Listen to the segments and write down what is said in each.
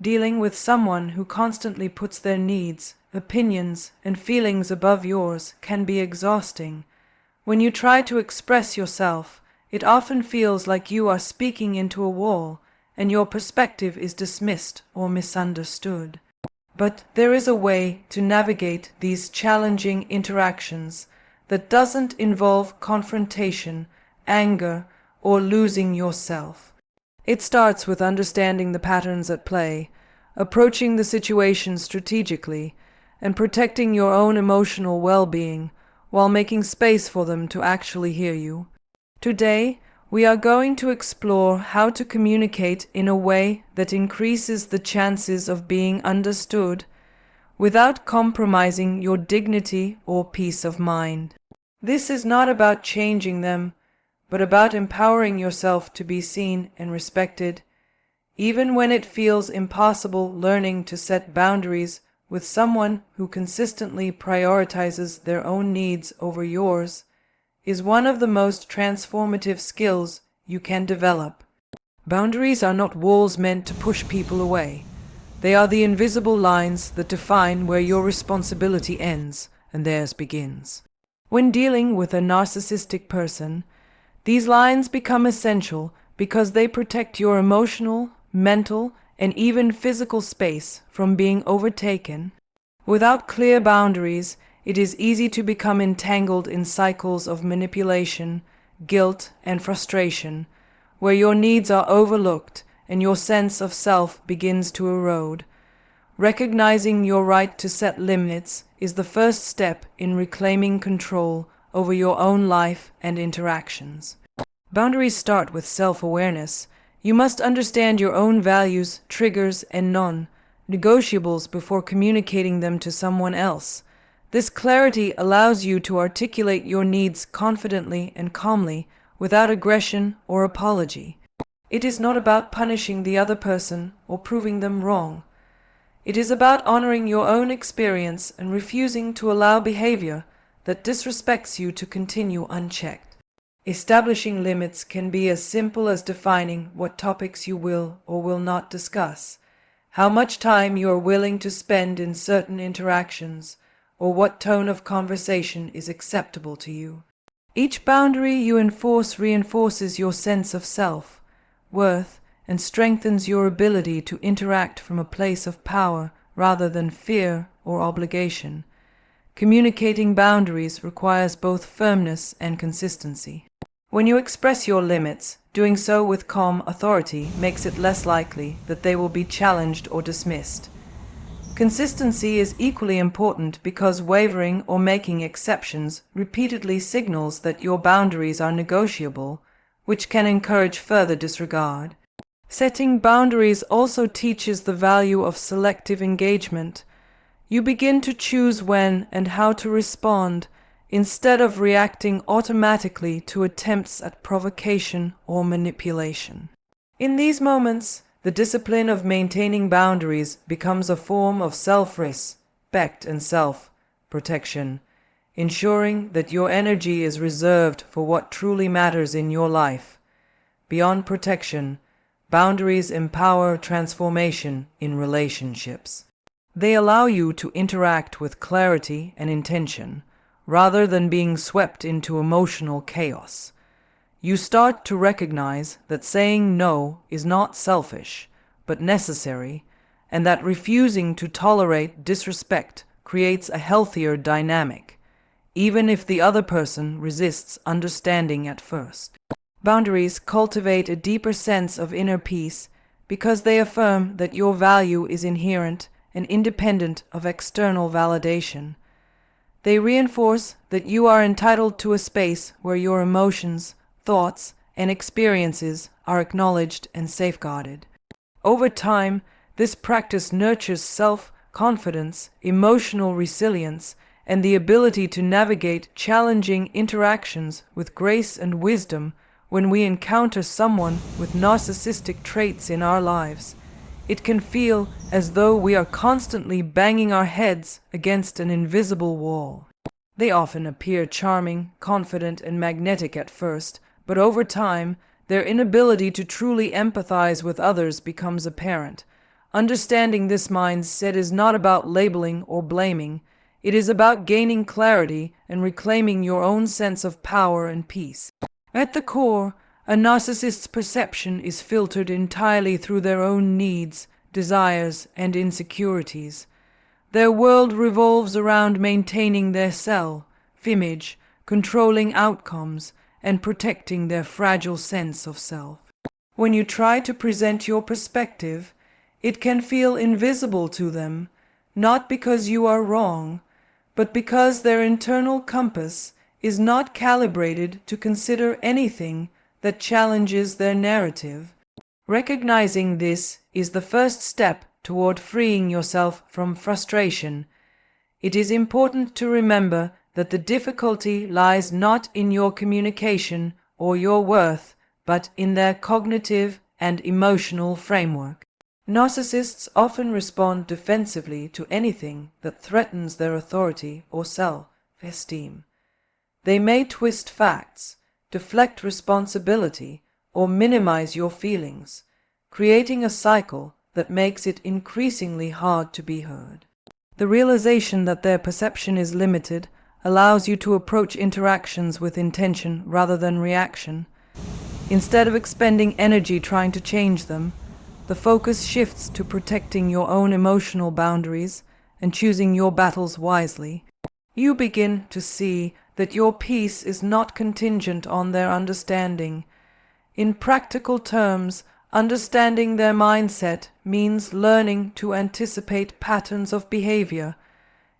Dealing with someone who constantly puts their needs, opinions, and feelings above yours can be exhausting. When you try to express yourself, it often feels like you are speaking into a wall, and your perspective is dismissed or misunderstood. But there is a way to navigate these challenging interactions that doesn't involve confrontation, anger, or losing yourself. It starts with understanding the patterns at play, approaching the situation strategically, and protecting your own emotional well-being while making space for them to actually hear you. Today, we are going to explore how to communicate in a way that increases the chances of being understood without compromising your dignity or peace of mind. This is not about changing them, but about empowering yourself to be seen and respected. Even when it feels impossible, learning to set boundaries with someone who consistently prioritizes their own needs over yours is one of the most transformative skills you can develop. Boundaries are not walls meant to push people away. They are the invisible lines that define where your responsibility ends and theirs begins. When dealing with a narcissistic person, these lines become essential because they protect your emotional, mental, and even physical space from being overtaken. Without clear boundaries, it is easy to become entangled in cycles of manipulation, guilt, and frustration, where your needs are overlooked and your sense of self begins to erode. Recognizing your right to set limits is the first step in reclaiming control over your own life and interactions. Boundaries start with self-awareness. You must understand your own values, triggers, and non-negotiables before communicating them to someone else. This clarity allows you to articulate your needs confidently and calmly, without aggression or apology. It is not about punishing the other person or proving them wrong. It is about honoring your own experience and refusing to allow behavior that disrespects you to continue unchecked. Establishing limits can be as simple as defining what topics you will or will not discuss, how much time you are willing to spend in certain interactions, or what tone of conversation is acceptable to you. Each boundary you enforce reinforces your sense of self, worth, and strengthens your ability to interact from a place of power rather than fear or obligation. Communicating boundaries requires both firmness and consistency. When you express your limits, doing so with calm authority makes it less likely that they will be challenged or dismissed. Consistency is equally important because wavering or making exceptions repeatedly signals that your boundaries are negotiable, which can encourage further disregard. Setting boundaries also teaches the value of selective engagement. You begin to choose when and how to respond, instead of reacting automatically to attempts at provocation or manipulation. In these moments, the discipline of maintaining boundaries becomes a form of self-respect and self-protection, ensuring that your energy is reserved for what truly matters in your life. Beyond protection, boundaries empower transformation in relationships. They allow you to interact with clarity and intention, rather than being swept into emotional chaos. You start to recognize that saying no is not selfish, but necessary, and that refusing to tolerate disrespect creates a healthier dynamic, even if the other person resists understanding at first. Boundaries cultivate a deeper sense of inner peace because they affirm that your value is inherent and independent of external validation. They reinforce that you are entitled to a space where your emotions, thoughts, and experiences are acknowledged and safeguarded. Over time, this practice nurtures self-confidence, emotional resilience, and the ability to navigate challenging interactions with grace and wisdom. When we encounter someone with narcissistic traits in our lives, it can feel as though we are constantly banging our heads against an invisible wall. They often appear charming, confident, and magnetic at first, but over time, their inability to truly empathize with others becomes apparent. Understanding this mindset is not about labeling or blaming. It is about gaining clarity and reclaiming your own sense of power and peace. At the core, a narcissist's perception is filtered entirely through their own needs, desires, and insecurities. Their world revolves around maintaining their self-image, controlling outcomes, and protecting their fragile sense of self. When you try to present your perspective, it can feel invisible to them, not because you are wrong, but because their internal compass is not calibrated to consider anything that challenges their narrative. Recognizing this is the first step toward freeing yourself from frustration. It is important to remember that the difficulty lies not in your communication or your worth, but in their cognitive and emotional framework. Narcissists often respond defensively to anything that threatens their authority or self-esteem. They may twist facts, deflect responsibility, or minimize your feelings, creating a cycle that makes it increasingly hard to be heard. The realization that their perception is limited allows you to approach interactions with intention rather than reaction. Instead of expending energy trying to change them, the focus shifts to protecting your own emotional boundaries and choosing your battles wisely. You begin to see that your peace is not contingent on their understanding. In practical terms, understanding their mindset means learning to anticipate patterns of behavior.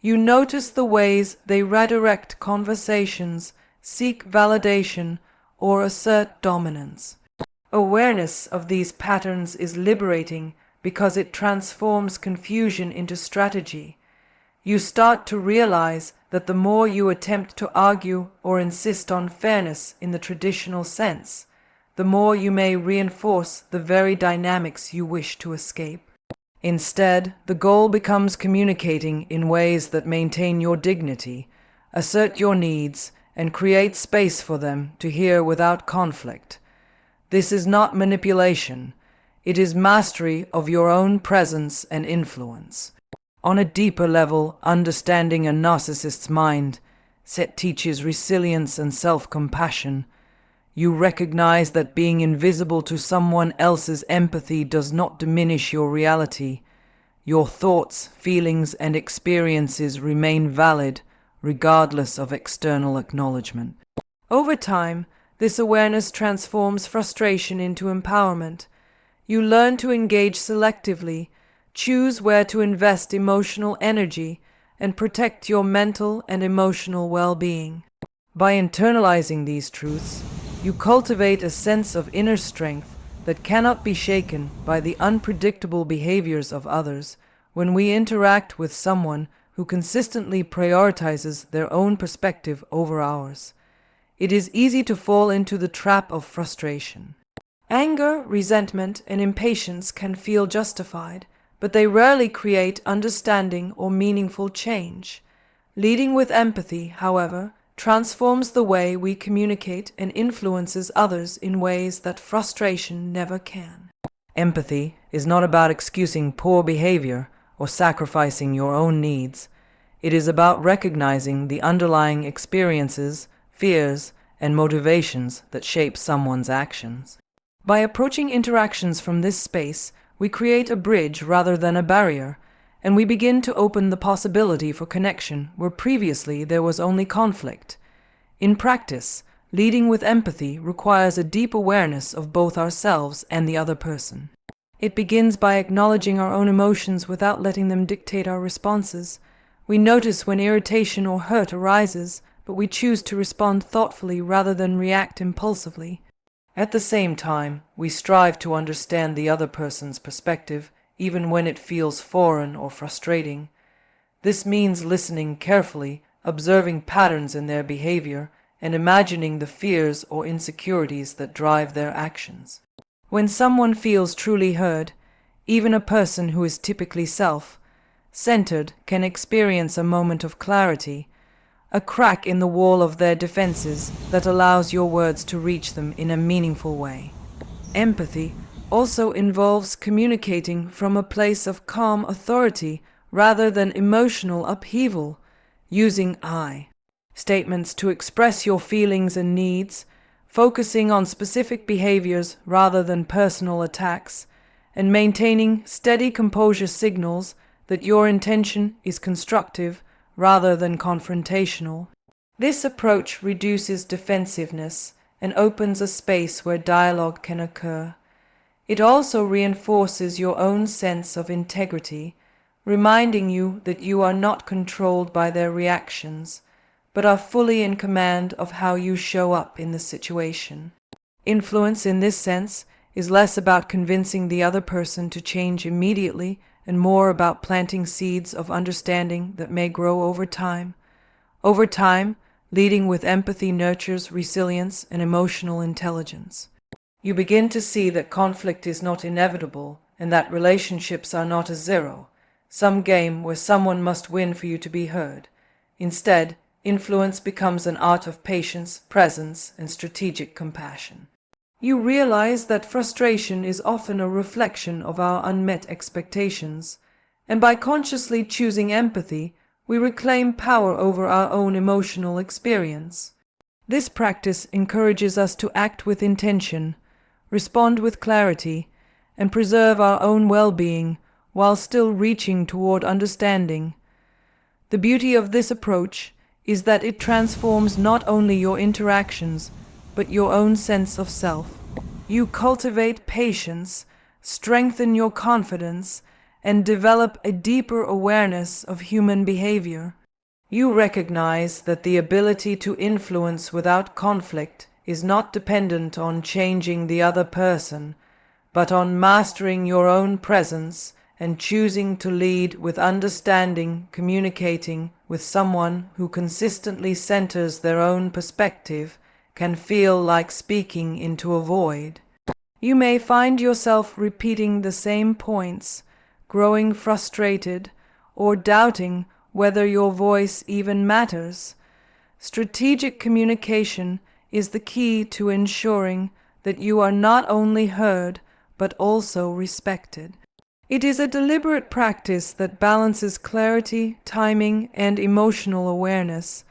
You notice the ways they redirect conversations, seek validation, or assert dominance. Awareness of these patterns is liberating because it transforms confusion into strategy. You start to realize that the more you attempt to argue or insist on fairness in the traditional sense, the more you may reinforce the very dynamics you wish to escape. Instead, the goal becomes communicating in ways that maintain your dignity, assert your needs, and create space for them to hear without conflict. This is not manipulation. It is mastery of your own presence and influence. On a deeper level, understanding a narcissist's mind teaches resilience and self-compassion. You recognize that being invisible to someone else's empathy does not diminish your reality. Your thoughts, feelings, and experiences remain valid, regardless of external acknowledgement. Over time, this awareness transforms frustration into empowerment. You learn to engage selectively, choose where to invest emotional energy, and protect your mental and emotional well-being. By internalizing these truths, you cultivate a sense of inner strength that cannot be shaken by the unpredictable behaviors of others. When we interact with someone who consistently prioritizes their own perspective over ours, it is easy to fall into the trap of frustration. Anger, resentment, and impatience can feel justified, but they rarely create understanding or meaningful change. Leading with empathy, however, transforms the way we communicate and influences others in ways that frustration never can. Empathy is not about excusing poor behavior or sacrificing your own needs. It is about recognizing the underlying experiences, fears, and motivations that shape someone's actions. By approaching interactions from this space, we create a bridge rather than a barrier, and we begin to open the possibility for connection where previously there was only conflict. In practice, leading with empathy requires a deep awareness of both ourselves and the other person. It begins by acknowledging our own emotions without letting them dictate our responses. We notice when irritation or hurt arises, but we choose to respond thoughtfully rather than react impulsively. At the same time, we strive to understand the other person's perspective, even when it feels foreign or frustrating. This means listening carefully, observing patterns in their behavior, and imagining the fears or insecurities that drive their actions. When someone feels truly heard, even a person who is typically self-centered can experience a moment of clarity, a crack in the wall of their defenses that allows your words to reach them in a meaningful way. Empathy also involves communicating from a place of calm authority rather than emotional upheaval, using I statements to express your feelings and needs, focusing on specific behaviors rather than personal attacks, and maintaining steady composure signals that your intention is constructive rather than confrontational. This approach reduces defensiveness and opens a space where dialogue can occur. It also reinforces your own sense of integrity, reminding you that you are not controlled by their reactions, but are fully in command of how you show up in the situation. Influence in this sense is less about convincing the other person to change immediately and more about planting seeds of understanding that may grow over time. Over time, leading with empathy nurtures resilience and emotional intelligence. You begin to see that conflict is not inevitable and that relationships are not a zero, some game where someone must win for you to be heard. Instead, influence becomes an art of patience, presence, and strategic compassion. You realize that frustration is often a reflection of our unmet expectations, and by consciously choosing empathy, we reclaim power over our own emotional experience. This practice encourages us to act with intention, respond with clarity, and preserve our own well-being while still reaching toward understanding. The beauty of this approach is that it transforms not only your interactions, but your own sense of self. You cultivate patience, strengthen your confidence, and develop a deeper awareness of human behavior. You recognize that the ability to influence without conflict is not dependent on changing the other person, but on mastering your own presence and choosing to lead with understanding, communicating with someone who consistently centers their own perspective can feel like speaking into a void. You may find yourself repeating the same points, growing frustrated, or doubting whether your voice even matters. Strategic communication is the key to ensuring that you are not only heard, but also respected. It is a deliberate practice that balances clarity, timing, and emotional awareness,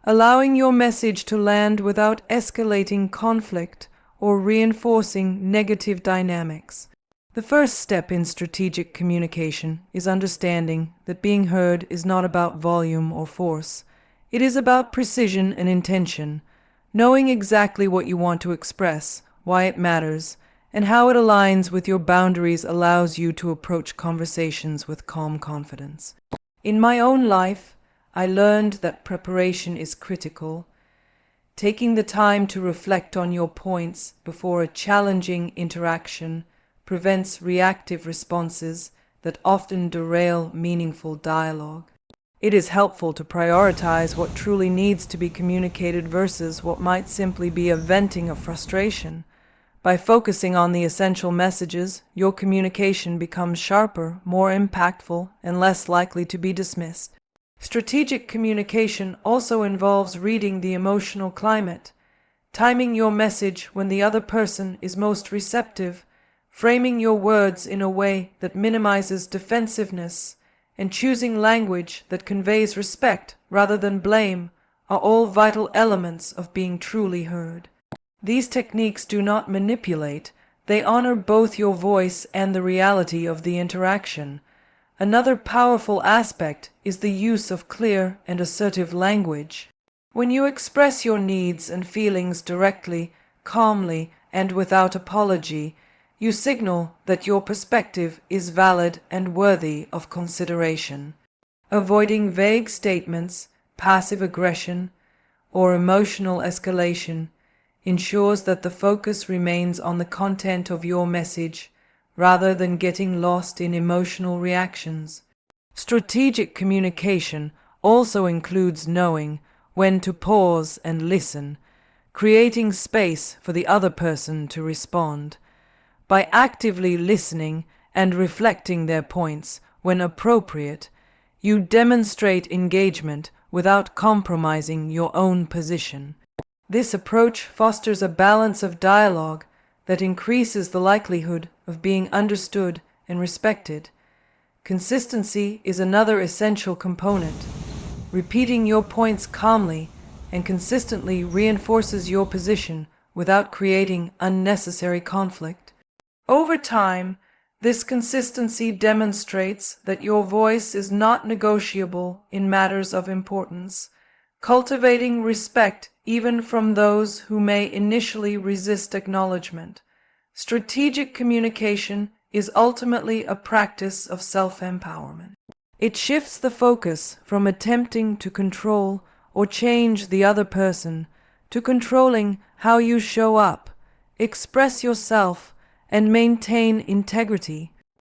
allowing your message to land without escalating conflict or reinforcing negative dynamics. The first step in strategic communication is understanding that being heard is not about volume or force. It is about precision and intention, knowing exactly what you want to express, why it matters, and how it aligns with your boundaries allows you to approach conversations with calm confidence. In my own life, I learned that preparation is critical. Taking the time to reflect on your points before a challenging interaction prevents reactive responses that often derail meaningful dialogue. It is helpful to prioritize what truly needs to be communicated versus what might simply be a venting of frustration. By focusing on the essential messages, your communication becomes sharper, more impactful, and less likely to be dismissed. Strategic communication also involves reading the emotional climate, timing your message when the other person is most receptive, framing your words in a way that minimizes defensiveness, and choosing language that conveys respect rather than blame are all vital elements of being truly heard. These techniques do not manipulate, they honor both your voice and the reality of the interaction. Another powerful aspect is the use of clear and assertive language. When you express your needs and feelings directly, calmly, and without apology, you signal that your perspective is valid and worthy of consideration. Avoiding vague statements, passive aggression, or emotional escalation ensures that the focus remains on the content of your message rather than getting lost in emotional reactions. Strategic communication also includes knowing when to pause and listen, creating space for the other person to respond. By actively listening and reflecting their points when appropriate, you demonstrate engagement without compromising your own position. This approach fosters a balance of dialogue that increases the likelihood of being understood and respected. Consistency is another essential component. Repeating your points calmly and consistently reinforces your position without creating unnecessary conflict. Over time, this consistency demonstrates that your voice is not negotiable in matters of importance, cultivating respect even from those who may initially resist acknowledgement. Strategic communication is ultimately a practice of self-empowerment. It shifts the focus from attempting to control or change the other person to controlling how you show up, express yourself, and maintain integrity.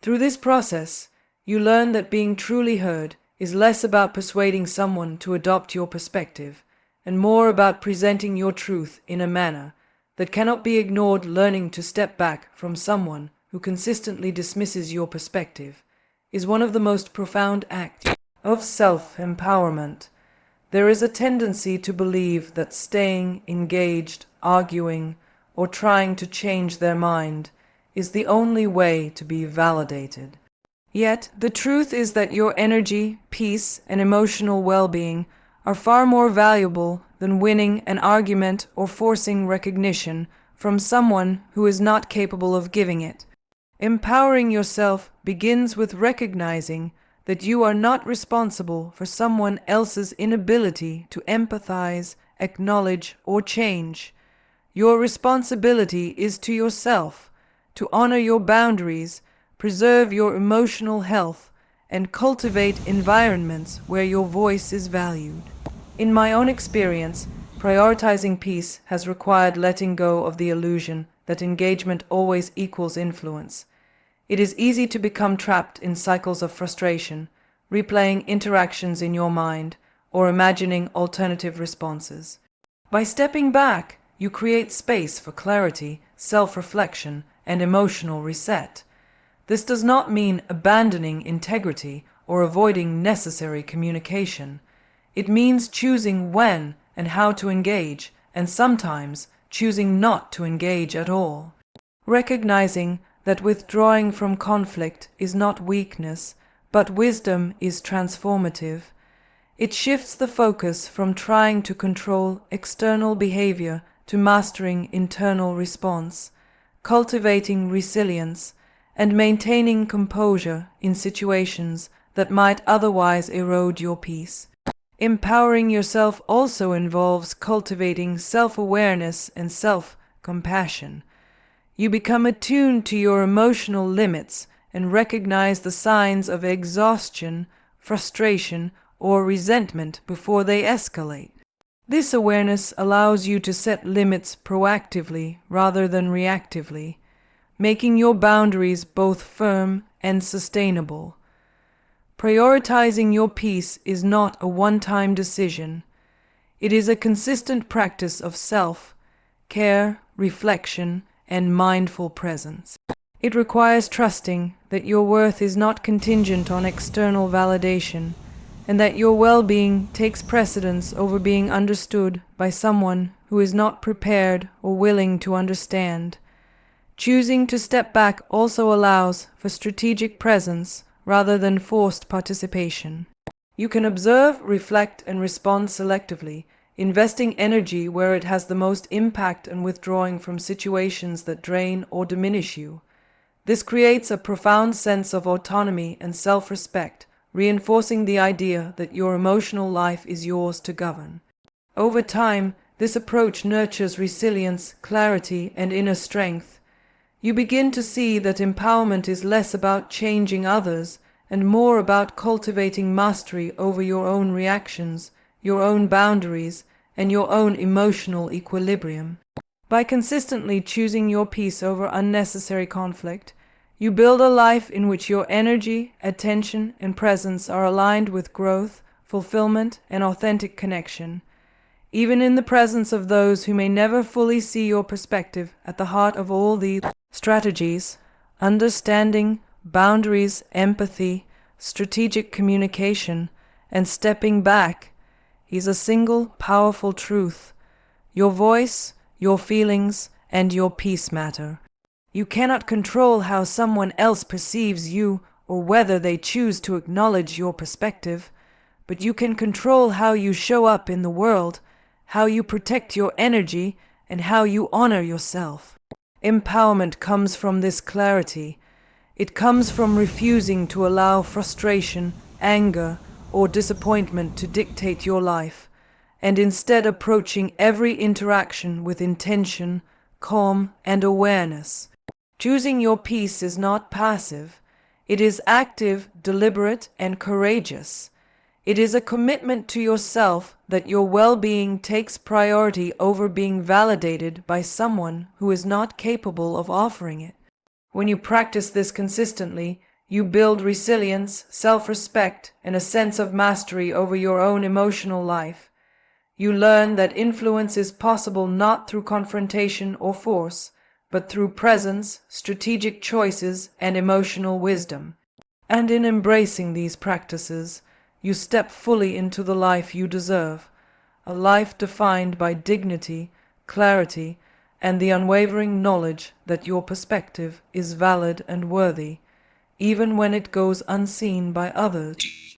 Through this process, you learn that being truly heard is less about persuading someone to adopt your perspective and more about presenting your truth in a manner that cannot be ignored. Learning to step back from someone who consistently dismisses your perspective is one of the most profound acts of self-empowerment. There is a tendency to believe that staying engaged, arguing, or trying to change their mind is the only way to be validated. Yet, the truth is that your energy, peace, and emotional well-being are far more valuable than winning an argument or forcing recognition from someone who is not capable of giving it. Empowering yourself begins with recognizing that you are not responsible for someone else's inability to empathize, acknowledge, or change. Your responsibility is to yourself, to honor your boundaries, preserve your emotional health, and cultivate environments where your voice is valued. In my own experience, prioritizing peace has required letting go of the illusion that engagement always equals influence. It is easy to become trapped in cycles of frustration, replaying interactions in your mind, or imagining alternative responses. By stepping back, you create space for clarity, self-reflection, and emotional reset. This does not mean abandoning integrity or avoiding necessary communication. It means choosing when and how to engage, and sometimes choosing not to engage at all. Recognizing that withdrawing from conflict is not weakness, but wisdom is transformative. It shifts the focus from trying to control external behavior to mastering internal response, cultivating resilience, and maintaining composure in situations that might otherwise erode your peace. Empowering yourself also involves cultivating self-awareness and self-compassion. You become attuned to your emotional limits and recognize the signs of exhaustion, frustration, or resentment before they escalate. This awareness allows you to set limits proactively rather than reactively, making your boundaries both firm and sustainable. Prioritizing your peace is not a one-time decision. It is a consistent practice of self-care, reflection, and mindful presence. It requires trusting that your worth is not contingent on external validation, and that your well-being takes precedence over being understood by someone who is not prepared or willing to understand. Choosing to step back also allows for strategic presence rather than forced participation. You can observe, reflect, and respond selectively, investing energy where it has the most impact and withdrawing from situations that drain or diminish you. This creates a profound sense of autonomy and self-respect, reinforcing the idea that your emotional life is yours to govern. Over time, this approach nurtures resilience, clarity, and inner strength. You begin to see that empowerment is less about changing others and more about cultivating mastery over your own reactions, your own boundaries, and your own emotional equilibrium. By consistently choosing your peace over unnecessary conflict, you build a life in which your energy, attention, and presence are aligned with growth, fulfillment, and authentic connection. Even in the presence of those who may never fully see your perspective, at the heart of all these strategies, understanding, boundaries, empathy, strategic communication, and stepping back, is a single powerful truth. Your voice, your feelings, and your peace matter. You cannot control how someone else perceives you or whether they choose to acknowledge your perspective, but you can control how you show up in the world, how you protect your energy, and how you honor yourself. Empowerment comes from this clarity. It comes from refusing to allow frustration, anger, or disappointment to dictate your life, and instead approaching every interaction with intention, calm, and awareness. Choosing your peace is not passive. It is active, deliberate, and courageous. It is a commitment to yourself that your well-being takes priority over being validated by someone who is not capable of offering it. When you practice this consistently, you build resilience, self-respect, and a sense of mastery over your own emotional life. You learn that influence is possible not through confrontation or force, but through presence, strategic choices, and emotional wisdom. And in embracing these practices, you step fully into the life you deserve, a life defined by dignity, clarity, and the unwavering knowledge that your perspective is valid and worthy, even when it goes unseen by others.